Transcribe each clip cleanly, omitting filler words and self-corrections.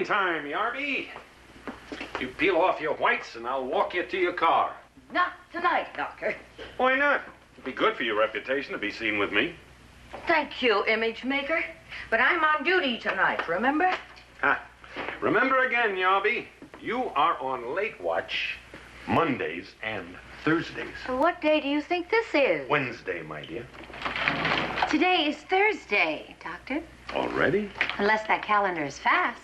Train time, Yarby. You peel off your whites and I'll walk you to your car. Not tonight, Doctor. Why not? It'd be good for your reputation to be seen with me. Thank you, image maker. But I'm on duty tonight, remember? Remember again, Yarby, you are on late watch Mondays and Thursdays. What day do you think this is? Wednesday, my dear. Today is Thursday, Doctor. Already? Unless that calendar is fast.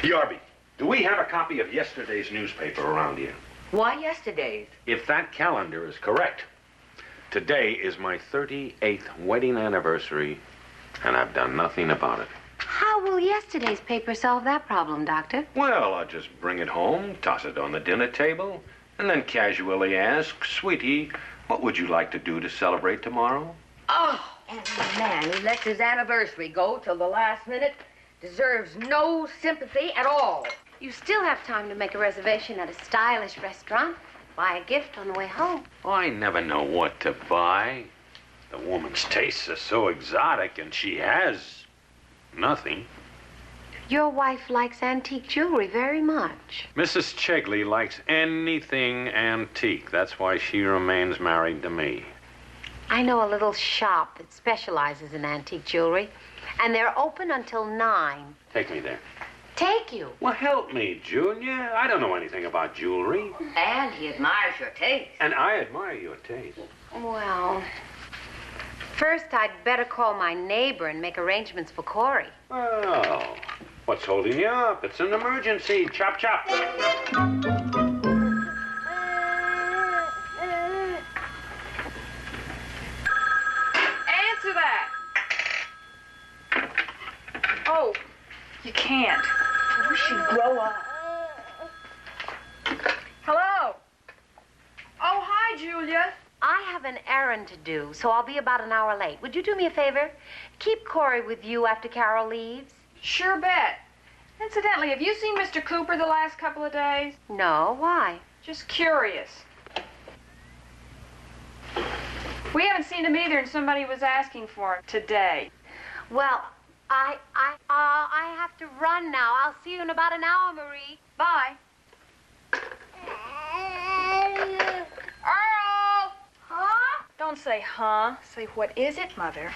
Yarby, do we have a copy of yesterday's newspaper around here? Why yesterday's? If that calendar is correct, today is my 38th wedding anniversary, and I've done nothing about it. How will yesterday's paper solve that problem, Doctor? Well, I'll just bring it home, toss it on the dinner table, and then casually ask, Sweetie, what would you like to do to celebrate tomorrow? Oh, any man who lets his anniversary go till the last minute deserves no sympathy at all. You still have time to make a reservation at a stylish restaurant. Buy a gift on the way home. Oh, I never know what to buy. The woman's tastes are so exotic, and she has nothing. Your wife likes antique jewelry very much. Mrs. Chegley likes anything antique. That's why she remains married to me. I know a little shop that specializes in antique jewelry, and they're open until 9. Take me there. Take you. Well, help me, Junior. I don't know anything about jewelry. And he admires your taste. And I admire your taste. Well, first I'd better call my neighbor and make arrangements for Corey. Oh, what's holding you up? It's an emergency. Chop, chop. Answer that. Oh, you can't. I wish you'd grow up. Hello? Oh, hi, Julia. I have an errand to do, so I'll be about an hour late. Would you do me a favor? Keep Corey with you after Carol leaves. Sure bet. Incidentally, have you seen Mr. Cooper the last couple of days? No, why? Just curious. We haven't seen him either, and somebody was asking for him today. Well, I have to run now. I'll see you in about an hour, Marie. Bye. Earl! Huh? Don't say huh. Say, what is it, Mother?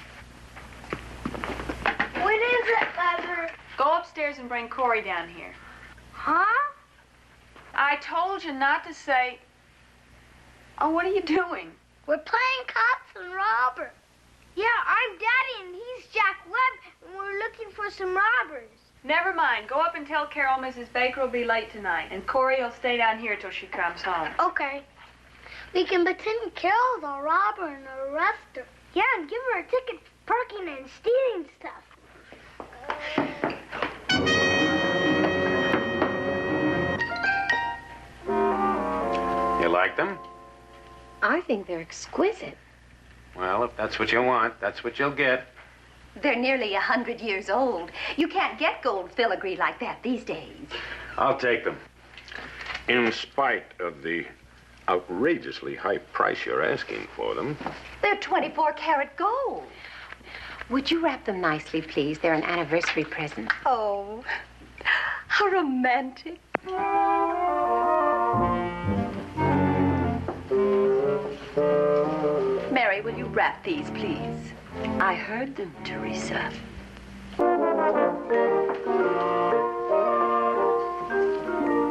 What is it, Mother? Go upstairs and bring Corey down here. Huh? I told you not to say... Oh, what are you doing? We're playing cops and robbers. Yeah, I'm Daddy and he's Jack Webb, and we're looking for some robbers. Never mind. Go up and tell Carol Mrs. Baker will be late tonight, and Corey will stay down here till she comes home. Okay. We can pretend Carol's a robber and arrest her. Yeah, and give her a ticket for parking and stealing stuff. You like them? I think they're exquisite. Well, if that's what you want, that's what you'll get. They're nearly 100 years old. You can't get gold filigree like that these days. I'll take them. In spite of the outrageously high price you're asking for them. They're 24-karat gold. Would you wrap them nicely, please? They're an anniversary present. Oh, how romantic. Mary, will you wrap these, please? I heard them, Teresa.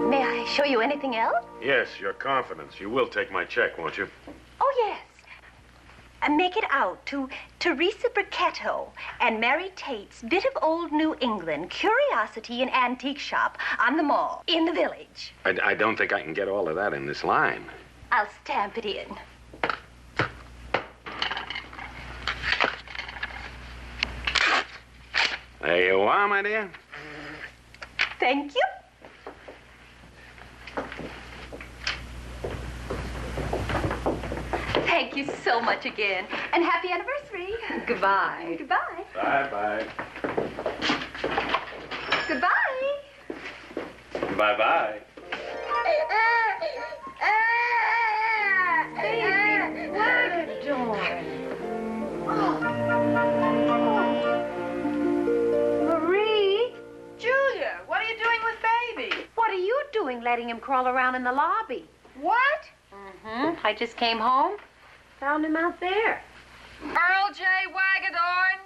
May I show you anything else? Yes, your confidence. You will take my check, won't you? Oh, yes. Make it out to Teresa Bricketto and Mary Tate's Bit of Old New England Curiosity and Antique Shop on the mall in the village. I don't think I can get all of that in this line. I'll stamp it in. There you are, my dear. Thank you. Thank you so much again. And happy anniversary. Goodbye. Goodbye. Bye-bye. Goodbye. Bye-bye. Baby, what are you doing? letting him crawl around in the lobby. What? Mm-hmm. I just came home, found him out there. Earl J. Wagadorn,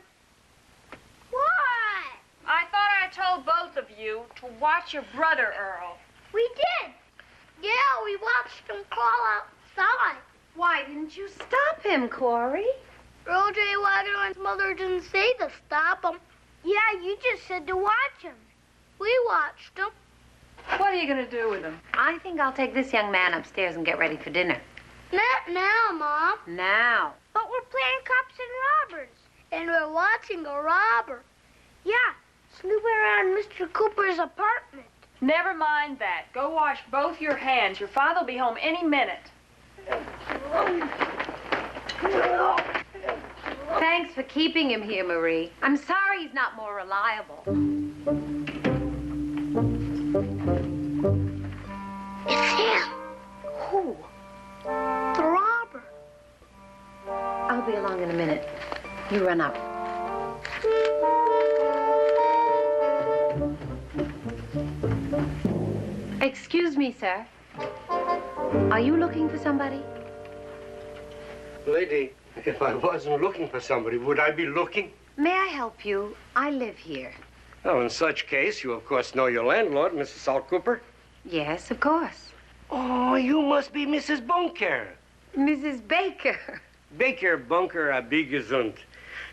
What? I thought I told both of you to watch your brother, Earl. We did. Yeah, we watched him crawl outside. Why didn't you stop him, Corey? Earl J. Wagadorn's mother didn't say to stop him. Yeah, you just said to watch him. We watched him. What are you going to do with him? I think I'll take this young man upstairs and get ready for dinner. Not now, Mom. Now. But we're playing cops and robbers. And we're watching a robber. Yeah, snooping around Mr. Cooper's apartment. Never mind that. Go wash both your hands. Your father will be home any minute. Thanks for keeping him here, Marie. I'm sorry he's not more reliable. It's him. Who? The robber. I'll be along in a minute. You run up. Excuse me, sir. Are you looking for somebody? Lady, if I wasn't looking for somebody, would I be looking? May I help you? I live here. Oh, in such case, you of course know your landlord, Mrs. Salt Cooper. Yes, of course. Oh, you must be Mrs. Bunker. Mrs. Baker. Baker Bunker, a be gesund.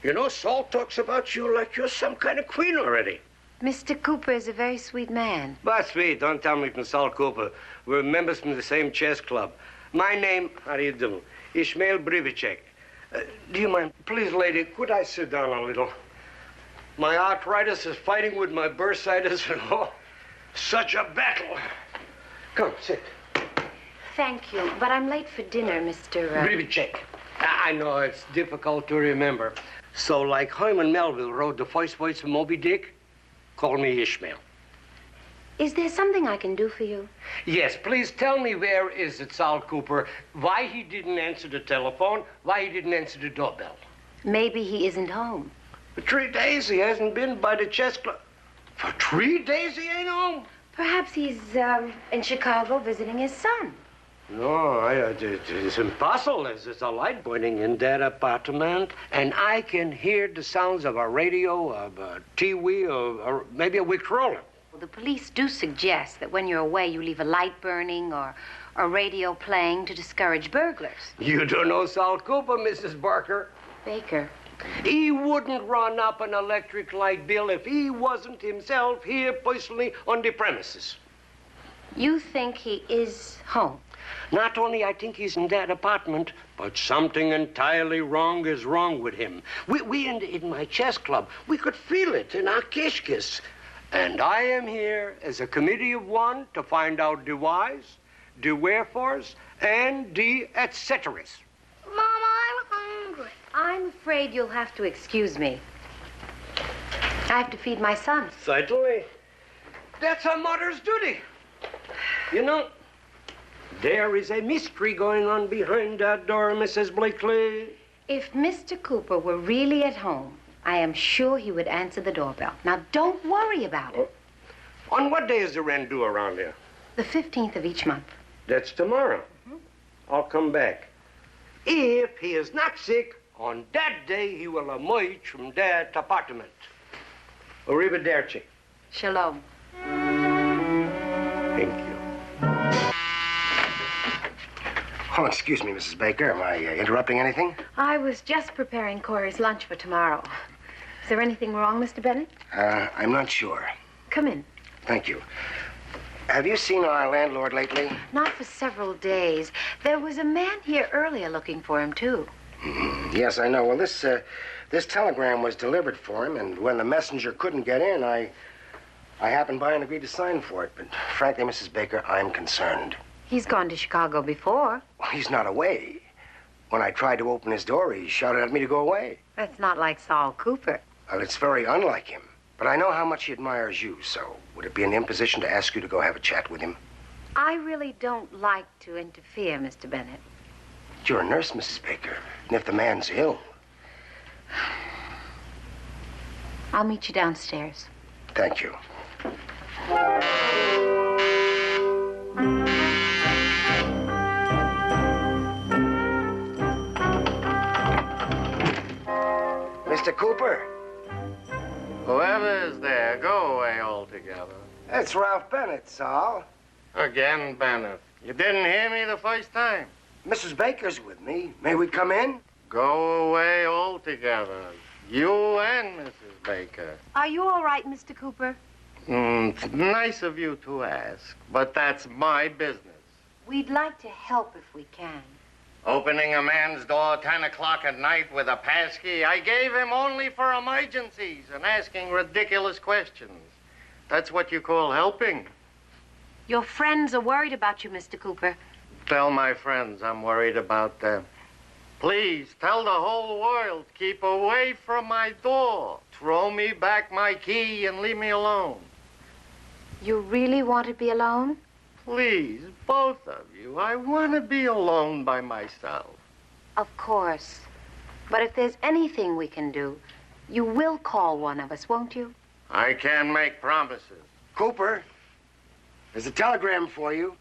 You know, Salt talks about you like you're some kind of queen already. Mr. Cooper is a very sweet man. But sweet, don't tell me from Salt Cooper. We're members from the same chess club. My name, how do you do? Ishmael Brivicek. Do you mind? Please, lady, could I sit down a little? My arthritis is fighting with my bursitis and oh, such a battle. Come, sit. Thank you, but I'm late for dinner, Mr. Brivicek. I know it's difficult to remember. So, like Herman Melville wrote the first voice of Moby Dick, call me Ishmael. Is there something I can do for you? Yes, please tell me where is it, Sal Cooper, why he didn't answer the telephone, why he didn't answer the doorbell. Maybe he isn't home. For 3 days he hasn't been by the chess club. For 3 days he ain't home? Perhaps he's in Chicago visiting his son. No, it's impossible. There's a light burning in that apartment, and I can hear the sounds of a radio, of a TV, or maybe a Victrola. Well, the police do suggest that when you're away, you leave a light burning or a radio playing to discourage burglars. You don't know Sal Cooper, Mrs. Barker. Baker. He wouldn't run up an electric light bill if he wasn't himself here personally on the premises. You think he is home? Not only I think he's in that apartment, but something entirely wrong is wrong with him. We in my chess club, we could feel it in our kishkis. And I am here as a committee of one to find out the whys, the wherefores, and the et ceteras. Mama, I'm hungry. I'm afraid you'll have to excuse me. I have to feed my son. Certainly. That's a mother's duty. You know, there is a mystery going on behind that door, Mrs. Blakely. If Mr. Cooper were really at home, I am sure he would answer the doorbell. Now, don't worry about it. On what day is the rent due around here? The 15th of each month. That's tomorrow. I'll come back. If he is not sick, on that day he will emerge from that apartment. Arrivederci. Shalom. Thank you. Oh, excuse me, Mrs. Baker. Am I interrupting anything? I was just preparing Corey's lunch for tomorrow. Is there anything wrong, Mr. Bennett? I'm not sure. Come in. Thank you. Have you seen our landlord lately? Not for several days. There was a man here earlier looking for him, too. Yes, I know. Well, this telegram was delivered for him, and when the messenger couldn't get in, I happened by and agreed to sign for it. But frankly, Mrs. Baker, I'm concerned. He's gone to Chicago before. Well, he's not away. When I tried to open his door, he shouted at me to go away. That's not like Saul Cooper. Well, it's very unlike him. But I know how much he admires you, so would it be an imposition to ask you to go have a chat with him? I really don't like to interfere, Mr. Bennett. You're a nurse, Mrs. Baker. And if the man's ill... I'll meet you downstairs. Thank you. Mr. Cooper? Whoever is there, go away altogether. It's Ralph Bennett, Saul. Again, Bennett. You didn't hear me the first time. Mrs. Baker's with me. May we come in? Go away altogether. You and Mrs. Baker. Are you all right, Mr. Cooper? It's nice of you to ask, but that's my business. We'd like to help if we can. Opening a man's door 10 o'clock at night with a passkey, I gave him only for emergencies and asking ridiculous questions. That's what you call helping. Your friends are worried about you, Mr. Cooper. Tell my friends I'm worried about them. Please, tell the whole world, keep away from my door. Throw me back my key and leave me alone. You really want to be alone? Please, both of you, I want to be alone by myself. Of course. But if there's anything we can do, you will call one of us, won't you? I can't make promises. Cooper, there's a telegram for you.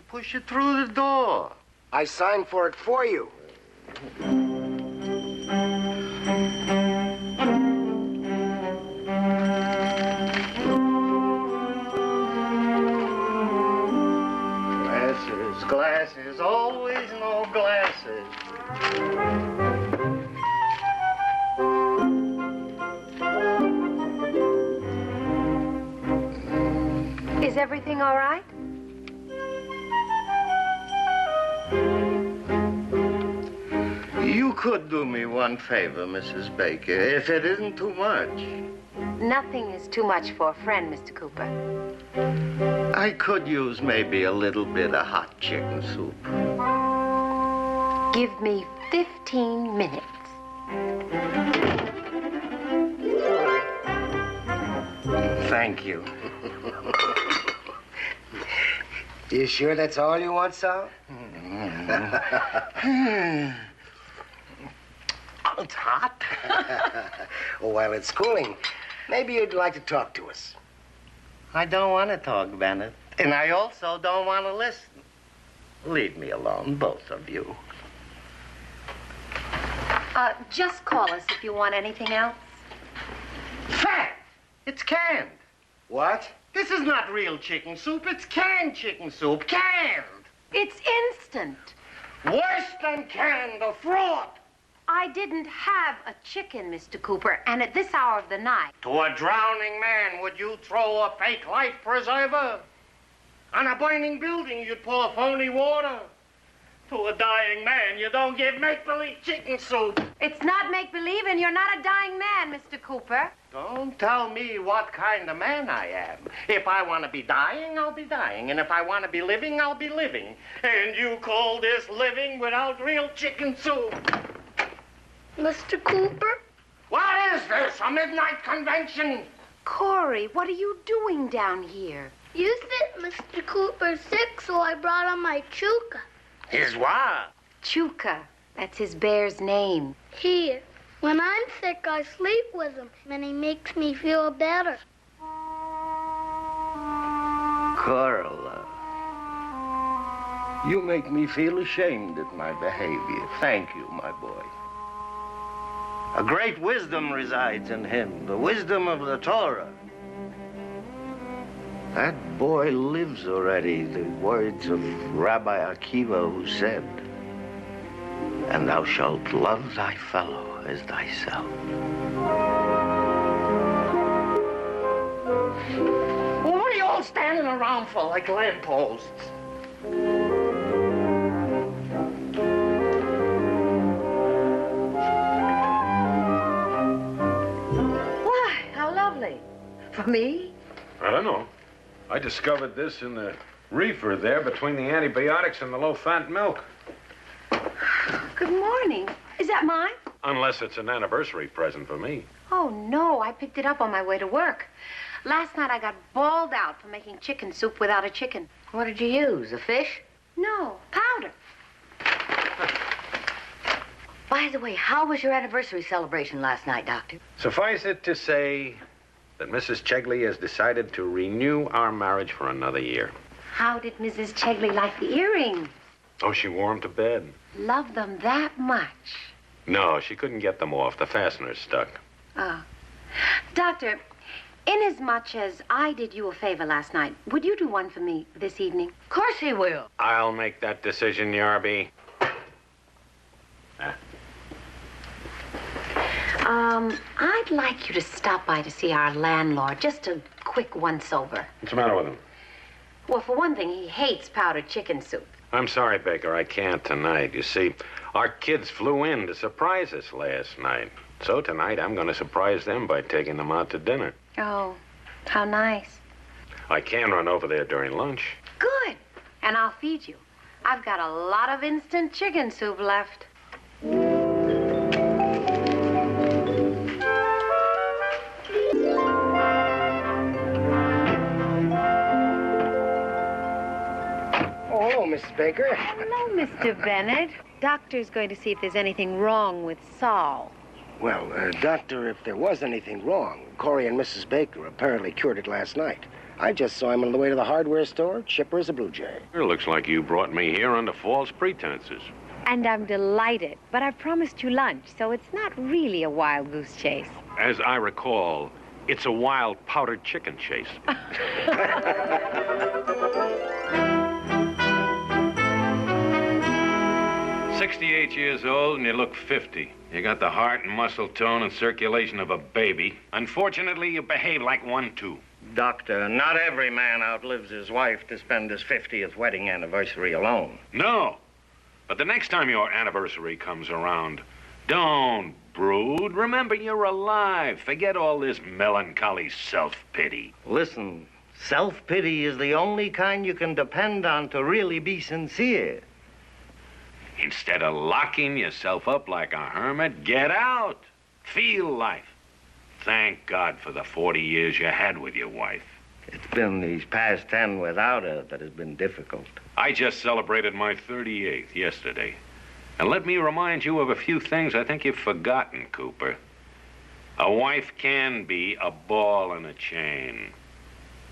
Push it through the door. I signed for it for you. Glasses, always no glasses. Is everything all right? You could do me one favor, Mrs. Baker, if it isn't too much. Nothing is too much for a friend, Mr. Cooper. I could use maybe a little bit of hot chicken soup. Give me 15 minutes. Thank you. You sure that's all you want, Sal? It's hot. Oh, while it's cooling, maybe you'd like to talk to us. I don't want to talk, Bennett. And I also don't want to listen. Leave me alone, both of you. Just call us if you want anything else. Fact! It's canned. What? This is not real chicken soup. It's canned chicken soup. Canned! It's instant. Worse than canned, a fraud. I didn't have a chicken, Mr. Cooper, and at this hour of the night. To a drowning man, would you throw a fake life preserver? On a burning building, you'd pour phony water. To a dying man, you don't give make-believe chicken soup. It's not make-believe, and you're not a dying man, Mr. Cooper. Don't tell me what kind of man I am. If I want to be dying, I'll be dying. And if I want to be living, I'll be living. And you call this living without real chicken soup? Mr. Cooper? What is this, a midnight convention? Corey, what are you doing down here? You said Mr. Cooper's sick, so I brought him my chuka. His what? Chuka. That's his bear's name. Here. When I'm sick, I sleep with him, and he makes me feel better. Carl, you make me feel ashamed at my behavior. Thank you, my boy. A great wisdom resides in him, the wisdom of the Torah. That boy lives already the words of Rabbi Akiva, who said, "And thou shalt love thy fellow as thyself." Well, what are you all standing around for like lampposts? Why, how lovely. For me? I don't know. I discovered this in the reefer there between the antibiotics and the low-fat milk. Good morning. Is that mine? Unless it's an anniversary present for me. Oh, no. I picked it up on my way to work. Last night I got bawled out for making chicken soup without a chicken. What did you use, a fish? No, powder. By the way, how was your anniversary celebration last night, Doctor? Suffice it to say that Mrs. Chegley has decided to renew our marriage for another year. How did Mrs. Chegley like the earrings? Oh, she wore them to bed. Love them that much. No, she couldn't get them off. The fasteners stuck. Oh. Doctor, inasmuch as I did you a favor last night, would you do one for me this evening? Of course he will. I'll make that decision, Yarby. I'd like you to stop by to see our landlord. Just a quick once-over. What's the matter with him? Well, for one thing, he hates powdered chicken soup. I'm sorry, Baker. I can't tonight. You see, our kids flew in to surprise us last night. So tonight, I'm going to surprise them by taking them out to dinner. Oh, how nice. I can run over there during lunch. Good. And I'll feed you. I've got a lot of instant chicken soup left. Oh, hello, Mrs. Baker. Hello, Mr. Bennett. Doctor's going to see if there's anything wrong with Saul. Well, Doctor, if there was anything wrong, Corey and Mrs. Baker apparently cured it last night. I just saw him on the way to the hardware store, chipper as a blue jay. It looks like you brought me here under false pretenses. And I'm delighted, but I promised you lunch, so it's not really a wild goose chase. As I recall, it's a wild powdered chicken chase. 68 years old and you look 50. You got the heart and muscle tone and circulation of a baby. Unfortunately, you behave like one, too. Doctor, not every man outlives his wife to spend his 50th wedding anniversary alone. No. But the next time your anniversary comes around, don't brood. Remember, you're alive. Forget all this melancholy self-pity. Listen, self-pity is the only kind you can depend on to really be sincere. Instead of locking yourself up like a hermit, get out. Feel life. Thank God for the 40 years you had with your wife. It's been these past 10 without her that has been difficult. I just celebrated my 38th yesterday. And let me remind you of a few things I think you've forgotten, Cooper. A wife can be a ball and a chain.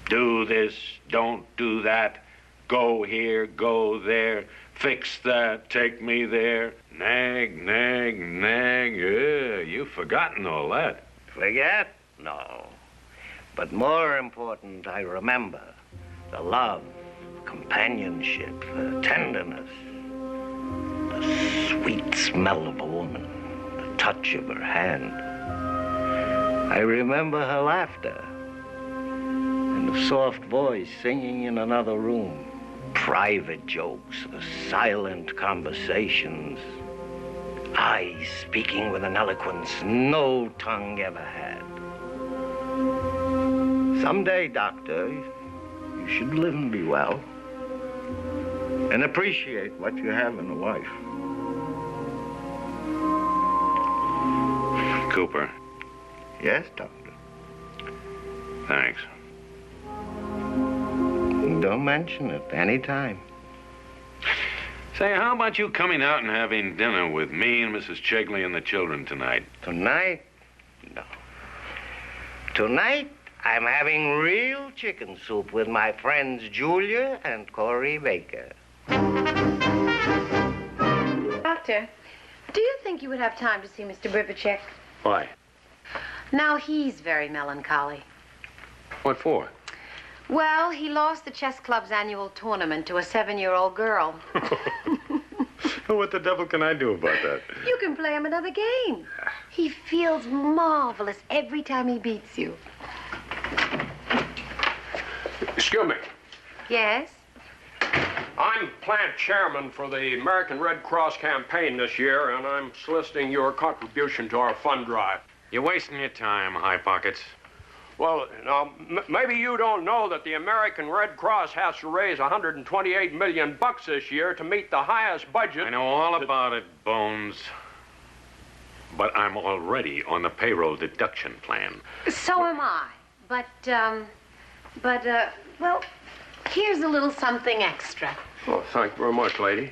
Do this, don't do that. Go here, go there. Fix that, take me there. Nag, nag, nag. Yeah, you've forgotten all that. Forget? No. But more important, I remember the love, companionship, the tenderness, the sweet smell of a woman, the touch of her hand. I remember her laughter and the soft voice singing in another room. Private jokes, silent conversations, eyes speaking with an eloquence no tongue ever had. Someday, Doctor, you should live and be well and appreciate what you have in a wife. Cooper. Yes, Doctor. Thanks. Don't mention it any time. Say, how about you coming out and having dinner with me and Mrs. Chegley and the children tonight? Tonight? No. Tonight, I'm having real chicken soup with my friends Julia and Corey Baker. Doctor, do you think you would have time to see Mr. Brivacek? Why? Now, he's very melancholy. What for? Well, he lost the chess club's annual tournament to a 7-year-old girl. What the devil can I do about that? You can play him another game. He feels marvelous every time he beats you. Excuse me. Yes? I'm plant chairman for the American Red Cross campaign this year, and I'm soliciting your contribution to our fund drive. You're wasting your time, High Pockets. Well, now, maybe you don't know that the American Red Cross has to raise $128 million this year to meet the highest budget. I know all about it, Bones. But I'm already on the payroll deduction plan. So am I. But, well, here's a little something extra. Oh, thank you very much, lady.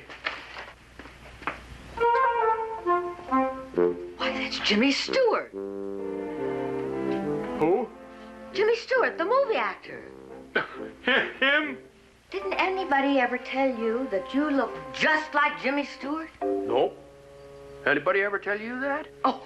Why, that's Jimmy Stewart. Who? Jimmy Stewart, the movie actor. Him? Didn't anybody ever tell you that you look just like Jimmy Stewart? No. Anybody ever tell you that? Oh.